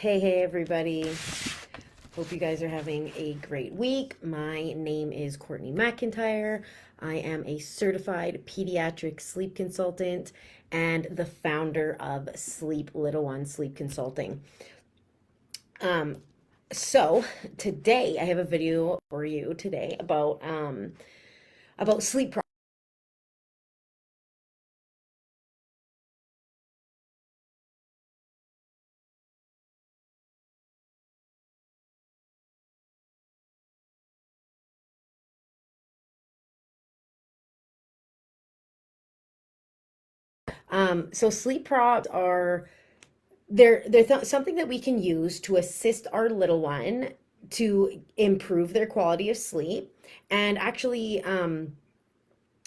Hey, everybody. Hope you guys are having a great week. My name is Courtney McIntyre. I am a certified pediatric sleep consultant and the founder of Sleep Little One Sleep Consulting. Um, so today I have a video for you today about sleep problems. So sleep props are something that we can use to assist our little one to improve their quality of sleep and actually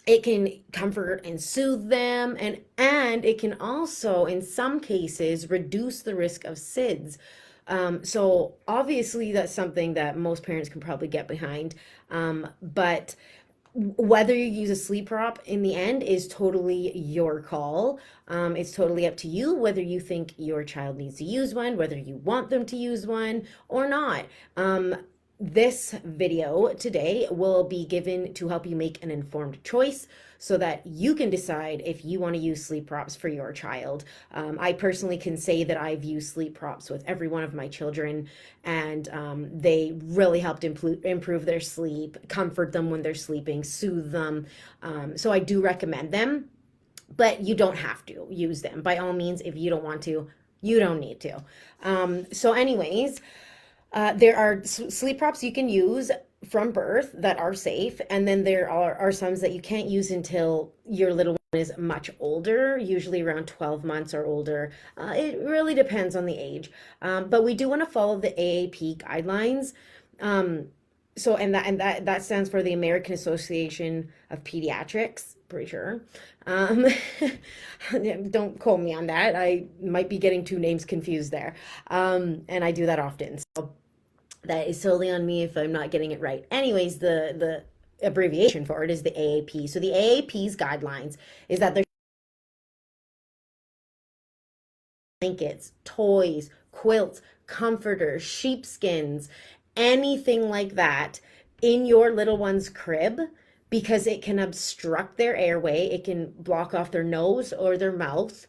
it can comfort and soothe them, and it can also in some cases reduce the risk of SIDS. So obviously that's something that most parents can probably get behind, but whether you use a sleep prop in the end is totally your call. It's totally up to you whether you think your child needs to use one, whether you want them to use one or not. This video today will be given to help you make an informed choice so that you can decide if you want to use sleep props for your child. I personally can say that I've used sleep props with every one of my children, and they really helped improve their sleep, comfort them when they're sleeping, soothe them. So I do recommend them, but you don't have to use them. By all means, if you don't want to, you don't need to. Anyways, there are sleep props you can use from birth that are safe, and then there are some that you can't use until your little one is much older, usually around 12 months or older. It really depends on the age, but we do want to follow the AAP guidelines. Um, and that stands for the American Association of Pediatrics, pretty sure. Um, don't quote me on that. I might be getting two names confused there. And I do that often. So that is solely on me if I'm not getting it right. Anyways, the abbreviation for it is the AAP. So the AAP's guidelines is that there's blankets, toys, quilts, comforters, sheepskins, anything like that in your little one's crib, because it can obstruct their airway, it can block off their nose or their mouth,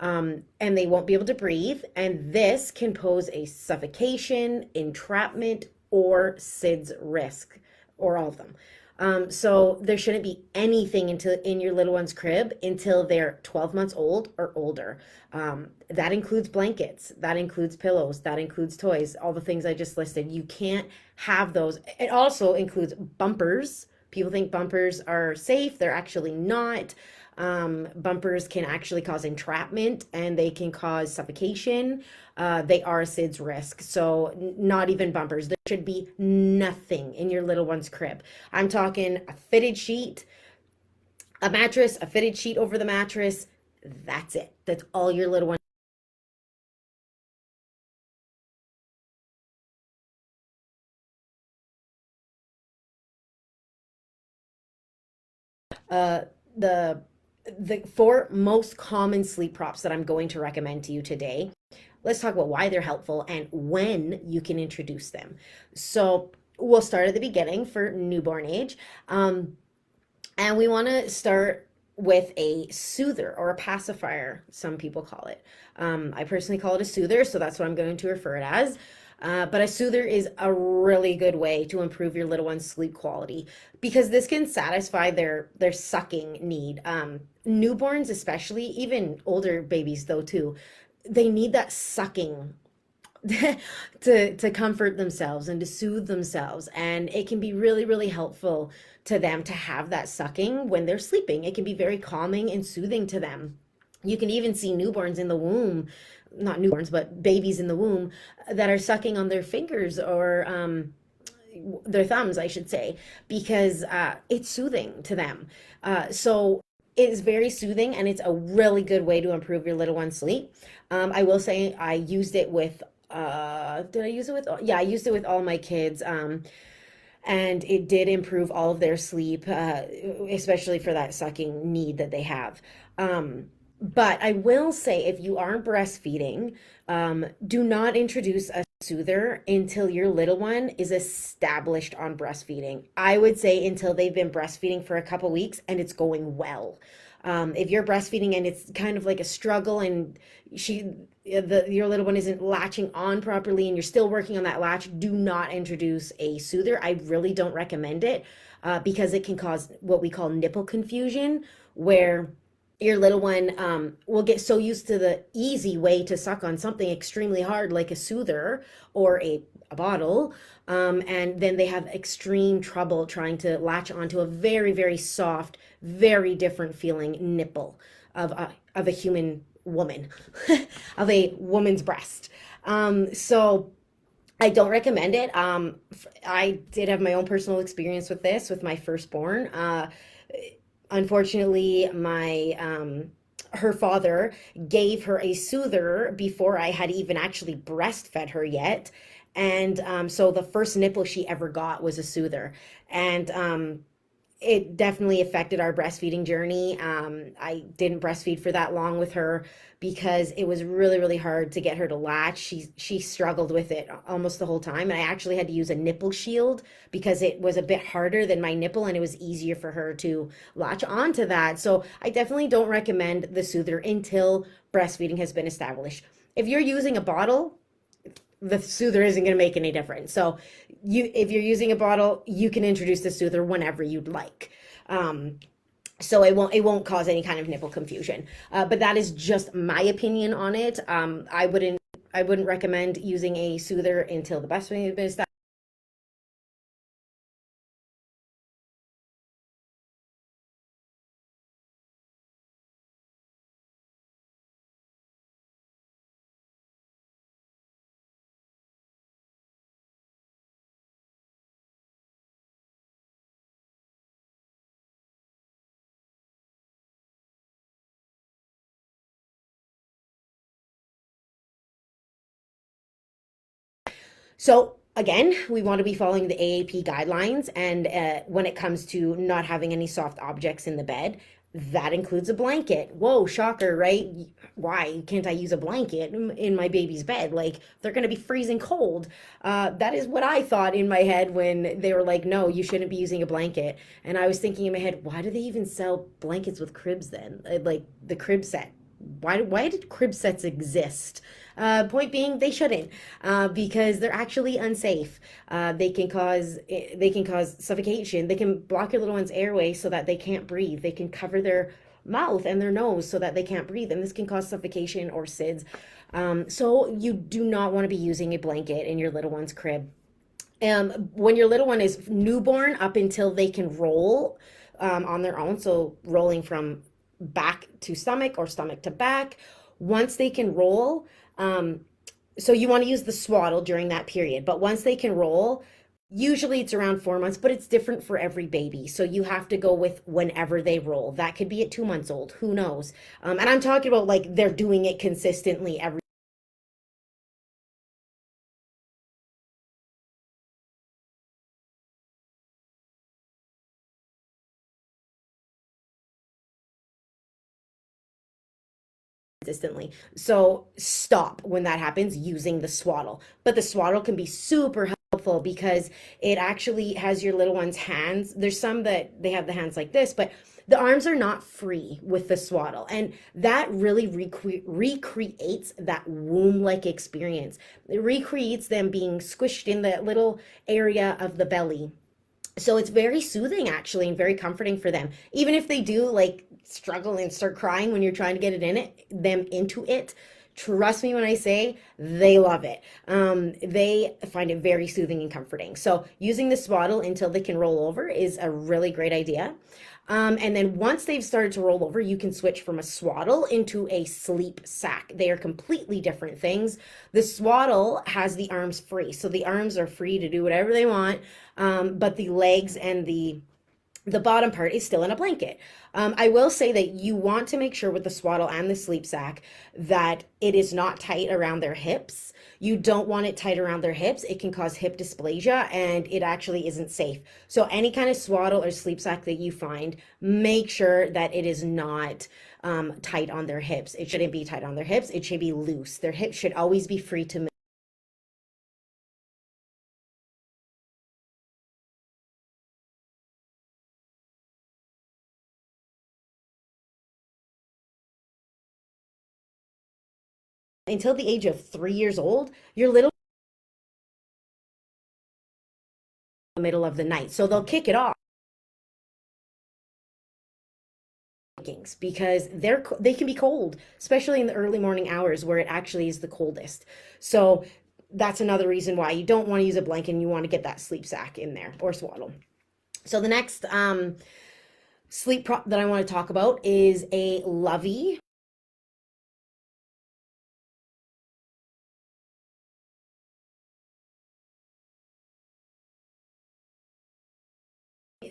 and they won't be able to breathe. And this can pose a suffocation, entrapment, or SIDS risk, or all of them. So there shouldn't be anything until in your little one's crib until they're 12 months old or older. That includes blankets, that includes pillows, that includes toys, all the things I just listed. You can't have those. It also includes bumpers. People think bumpers are safe. They're actually not. Bumpers can actually cause entrapment and they can cause suffocation. They are a SIDS risk. So not even bumpers. There should be nothing in your little one's crib. I'm talking a fitted sheet, a mattress, a fitted sheet over the mattress. That's it. That's all your little one. Uh, the the four most common sleep props that I'm going to recommend to you today. Let's talk about why they're helpful and when you can introduce them. So we'll start at the beginning for newborn age. And we want to start with a soother or a pacifier, some people call it. I personally call it a soother, so that's what I'm going to refer it as. But a soother is a really good way to improve your little one's sleep quality because this can satisfy their sucking need. Newborns, especially, even older babies though too, they need that sucking to comfort themselves and to soothe themselves, and it can be really helpful to them to have that sucking when they're sleeping. It can be very calming and soothing to them. You can even see newborns in the womb, not newborns but babies in the womb, that are sucking on their fingers or their thumbs, I should say, because it's soothing to them. So it is very soothing, and it's a really good way to improve your little one's sleep. I will say I used it with did I use it with yeah, I used it with all my kids, and it did improve all of their sleep, especially for that sucking need that they have. But I will say, if you are breastfeeding, do not introduce a soother until your little one is established on breastfeeding. I would say until they've been breastfeeding for a couple weeks and it's going well. If you're breastfeeding and it's kind of like a struggle and she your little one isn't latching on properly and you're still working on that latch, do not introduce a soother. I really don't recommend it because it can cause what we call nipple confusion, where your little one will get so used to the easy way to suck on something extremely hard like a soother or a bottle, and then they have extreme trouble trying to latch onto a very, very soft, very different feeling nipple of a human woman, of a woman's breast. So I don't recommend it. I did have my own personal experience with this with my firstborn. Unfortunately, my her father gave her a soother before I had even actually breastfed her yet. And so the first nipple she ever got was a soother. And it definitely affected our breastfeeding journey. I didn't breastfeed for that long with her because it was really, really hard to get her to latch. She struggled with it almost the whole time, and I actually had to use a nipple shield because it was a bit harder than my nipple, and it was easier for her to latch onto that. So I definitely don't recommend the soother until breastfeeding has been established. If you're using a bottle, the soother isn't going to make any difference. So if you're using a bottle, you can introduce the soother whenever you'd like. So it won't cause any kind of nipple confusion. But that is just my opinion on it. I wouldn't recommend using a soother until the breastfeeding has been established. So again, we want to be following the AAP guidelines, and when it comes to not having any soft objects in the bed, that includes a blanket. Whoa, shocker, right? Why can't I use a blanket in my baby's bed? Like they're going to be freezing cold. That is what I thought in my head when they were like, "No, you shouldn't be using a blanket." And I was thinking in my head, why do they even sell blankets with cribs then? Like the crib set. Why did crib sets exist? Point being, they shouldn't, because they're actually unsafe. They can cause suffocation. They can block your little one's airway so that they can't breathe. They can cover their mouth and their nose so that they can't breathe, and this can cause suffocation or SIDS. So you do not want to be using a blanket in your little one's crib. When your little one is newborn up until they can roll on their own, so rolling from back to stomach or stomach to back, once they can roll, um, so you want to use the swaddle during that period. But once they can roll, usually it's around 4 months, but it's different for every baby. So you have to go with whenever they roll. That could be at 2 months old. Who knows? And I'm talking about like they're doing it consistently every consistently. So stop when that happens using the swaddle. But the swaddle can be super helpful because it actually has your little one's hands. There's some that they have the hands like this, but the arms are not free with the swaddle. And that really recreates that womb like experience. It recreates them being squished in the little area of the belly. So it's very soothing actually and very comforting for them. Even if they do like struggle and start crying when you're trying to get it in it, them into it, trust me when I say they love it. They find it very soothing and comforting. So using the swaddle until they can roll over is a really great idea. And then once they've started to roll over, you can switch from a swaddle into a sleep sack. They are completely different things. The swaddle has the arms free, so the arms are free to do whatever they want, but the legs and the bottom part is still in a blanket. I will say that you want to make sure with the swaddle and the sleep sack that it is not tight around their hips. You don't want it tight around their hips. It can cause hip dysplasia and it actually isn't safe. So, any kind of swaddle or sleep sack that you find, make sure that it is not tight on their hips. It shouldn't be tight on their hips. It should be loose. Their hips should always be free to move. Until the age of 3 years old, your little middle of the night. So they'll kick it off because they can be cold, especially in the early morning hours where it actually is the coldest. So that's another reason why you don't want to use a blanket and you want to get that sleep sack in there or swaddle. So the next sleep prop that I want to talk about is a lovey.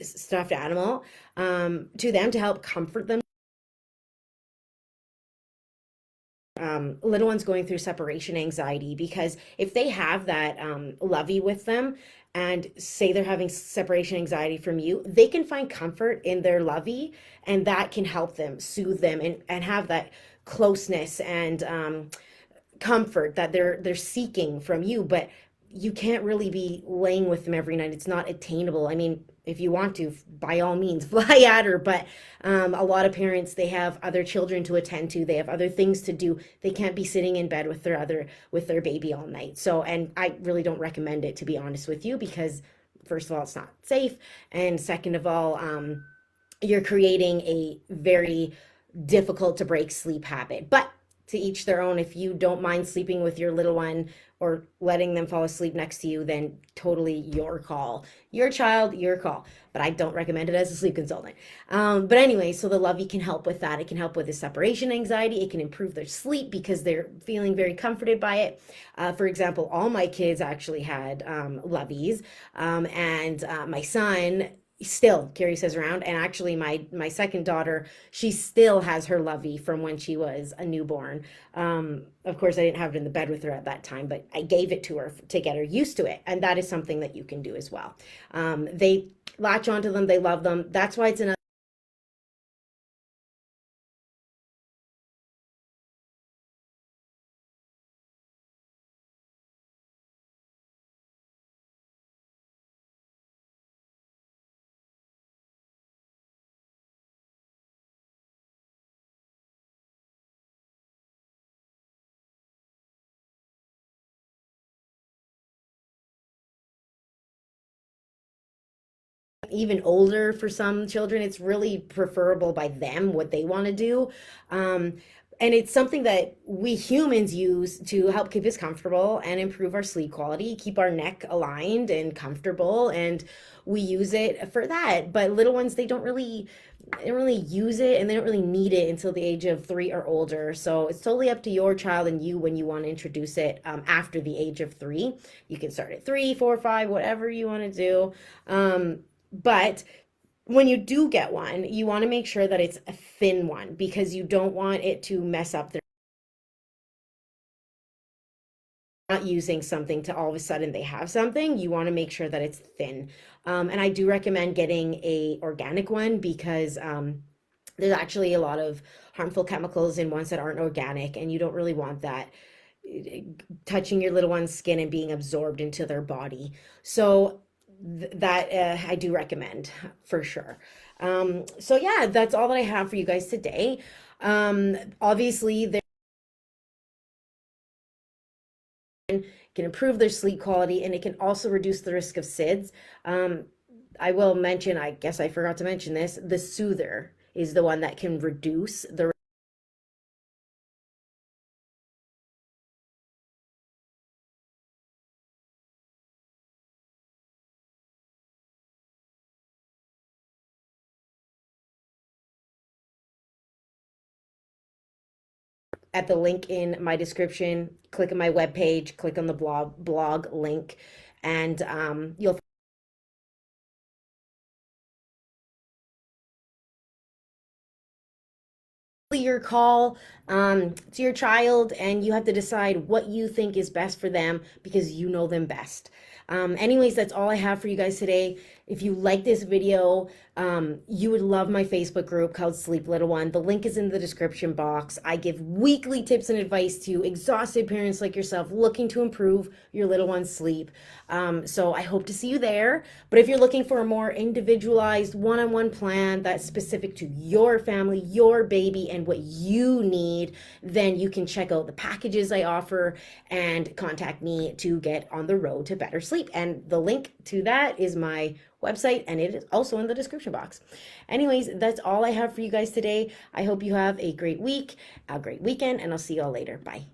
Stuffed animal to them to help comfort them. Little ones going through separation anxiety, because if they have that lovey with them and say they're having separation anxiety from you, they can find comfort in their lovey, and that can help them soothe them and have that closeness and comfort that they're seeking from you. But you can't really be laying with them every night. It's not attainable. I mean, if you want to, by all means, fly at her. But a lot of parents, they have other children to attend to. They have other things to do. They can't be sitting in bed with their baby all night. So, and I really don't recommend it, to be honest with you, because first of all, it's not safe, and second of all, you're creating a very difficult to break sleep habit. But to each their own. If you don't mind sleeping with your little one or letting them fall asleep next to you, then totally your call. Your child, your call. But I don't recommend it as a sleep consultant. But anyway, so the lovey can help with that. It can help with the separation anxiety. It can improve their sleep because they're feeling very comforted by it. For example, all my kids actually had loveys, and my son still carries his around, and actually my second daughter, she still has her lovey from when she was a newborn. Of course, I didn't have it in the bed with her at that time, but I gave it to her to get her used to it, and that is something that you can do as well. They latch onto them, they love them. That's why it's another. Even older, for some children, it's really preferable by them what they want to do. Um, and it's something that we humans use to help keep us comfortable and improve our sleep quality, keep our neck aligned and comfortable. And we use it for that. But little ones, they don't really use it, and they don't really need it until the age of 3 or older. So it's totally up to your child and you when you want to introduce it after the age of 3. You can start at 3, 4, 5, whatever you want to do. But when you do get one, you want to make sure that it's a thin one, because you don't want it to mess up their, not using something to all of a sudden they have something. You want to make sure that it's thin. And I do recommend getting a organic one, because there's actually a lot of harmful chemicals in ones that aren't organic, and you don't really want that touching your little one's skin and being absorbed into their body. So that I do recommend for sure. So yeah, that's all that I have for you guys today. Obviously, they can improve their sleep quality, and it can also reduce the risk of SIDS. I will mention, I guess I forgot to mention this, the soother is the one that can reduce the at the link in my description. Click on my webpage, click on the blog link, and you'll your call to your child, and you have to decide what you think is best for them because you know them best. Anyways, that's all I have for you guys today. If you like this video, you would love my Facebook group called Sleep Little One. The link is in the description box. I give weekly tips and advice to exhausted parents like yourself looking to improve your little one's sleep. So I hope to see you there. But if you're looking for a more individualized one-on-one plan that's specific to your family, your baby, and what you need, then you can check out the packages I offer and contact me to get on the road to better sleep. And the link to that is my website, and it is also in the description box. Anyways, that's all I have for you guys today. I hope you have a great week, a great weekend, and I'll see you all later. Bye.